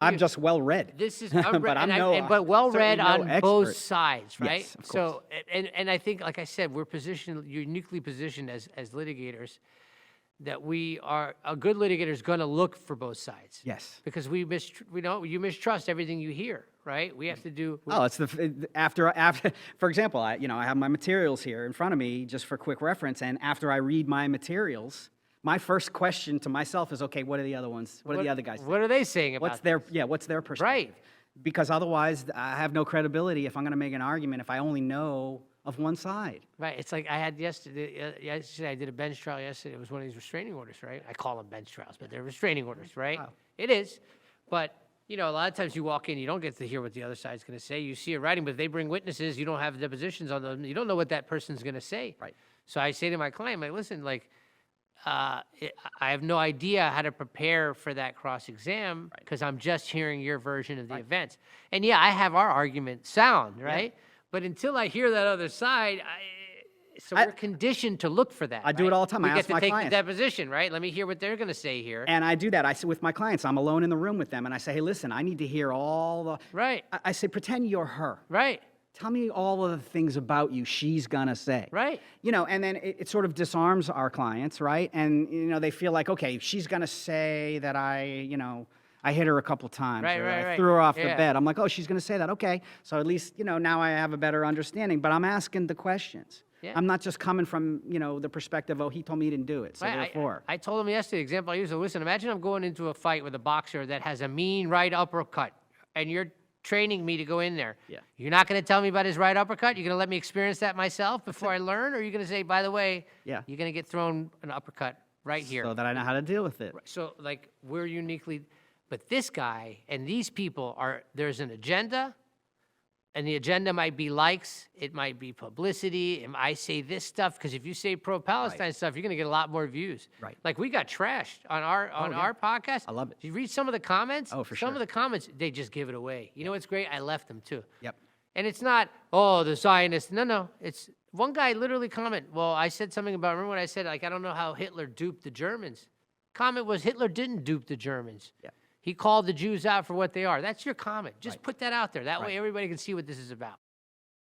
I'm just well-read. This is, but well-read on expert. both sides, right? Yes, of course. So, and I think, like I said, we're uniquely positioned as litigators, that a good litigator is going to look for both sides. Yes. Because you mistrust everything you hear, right? We have to do. Oh, it's after, for example, I have my materials here in front of me just for quick reference, and after I read my materials, my first question to myself is, okay, what are the other ones? What are the other guys saying? What are they saying about What's their perspective? Right. Because otherwise, I have no credibility if I'm going to make an argument if I only know of one side. Right. It's like I had yesterday, I did a bench trial yesterday. It was one of these restraining orders, right? I call them bench trials, but they're restraining orders, right? Wow. It is. But, a lot of times you walk in, you don't get to hear what the other side's going to say. You see it writing, but if they bring witnesses, you don't have depositions on them. You don't know what that person's going to say. Right. So I say to my client, listen, I have no idea how to prepare for that cross-exam because I'm just hearing your version of the events. And yeah, I have our argument sound, right? Yeah. But until I hear that other side, we're conditioned to look for that. I do it all the time. I ask my clients. We get to take the deposition, right? Let me hear what they're going to say here. And I do that. I say with my clients, I'm alone in the room with them, and I say, hey, listen, I need to hear all the... Right. I say, pretend you're her. Right. Tell me all of the things about you she's gonna say. Right. And then it sort of disarms our clients, right? And, they feel like, okay, she's gonna say that I hit her a couple times. Right, or right, I threw her off the yeah. bed. I'm like, oh, she's gonna say that. Okay. So at least, now I have a better understanding, but I'm asking the questions. Yeah. I'm not just coming from, the perspective, oh, he told me he didn't do it, so therefore. I told him yesterday, the example I used, listen, imagine I'm going into a fight with a boxer that has a mean right uppercut, and you're training me to go in there. Yeah. You're not going to tell me about his right uppercut? You're going to let me experience that myself before I learn? Or are you going to say, by the way, you're going to get thrown an uppercut right here? So that I know how to deal with it. So, we're uniquely... But this guy and these people there's an agenda, and the agenda might be likes, it might be publicity, and I say this stuff, because if you say pro-Palestine stuff, you're going to get a lot more views. Right. We got trashed on our podcast. I love it. If you read some of the comments, oh, for sure. Some of the comments, they just give it away. You know what's great? I left them too. Yep. And it's not, oh, the Zionists. No. It's one guy literally comment, well, I said something about, remember when I said, I don't know how Hitler duped the Germans. Comment was, Hitler didn't dupe the Germans. Yeah. He called the Jews out for what they are. That's your comment. Just put that out there. That way Right. everybody can see what this is about.